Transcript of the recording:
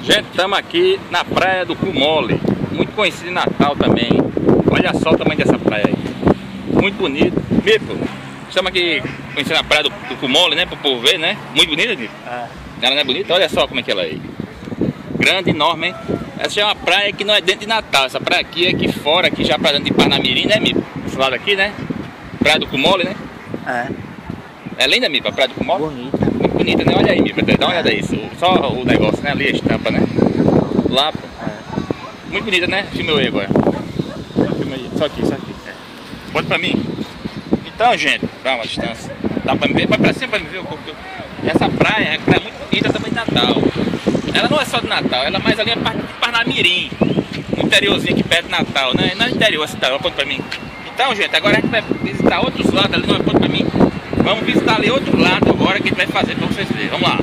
Gente, estamos aqui na praia do Cumole, muito conhecida em Natal também. Olha só o tamanho dessa praia aí, muito bonito. Mipo, estamos aqui conhecendo a praia do Cumole, né, para o povo ver, né? Muito bonita, Mipo? Ela não é bonita? Olha só como é que ela é aí. Grande, enorme, hein? Essa é uma praia que não é dentro de Natal, essa praia aqui é aqui fora, aqui já pra dentro de Parnamirim, né, Mipo? Esse lado aqui, né? Praia do Cumole, né? É linda, Mipo, a praia do Cumole? Bonita. Muito bonita, né? Olha aí, Mipo, dá uma olhada aí. Só o negócio, né? Ali a estampa, né? Lá, pô. Muito bonita, né? Filma eu aí agora. Filma aí. Só aqui, só aqui. Bota pra mim. Então, gente, dá uma distância. Dá pra me ver? Vai pra cima pra me ver o corpo. Essa praia é uma praia muito bonita também de Natal. Ela não é só de Natal, ela é mais ali a parte de Parnamirim. No interiorzinho aqui perto de Natal, né? Não é interior essa cidade, aponta pra mim. Então, gente, agora a gente vai visitar outros lados ali, não aponta pra mim. Vamos visitar ali outro lado agora que a gente vai fazer pra vocês verem. Vamos lá.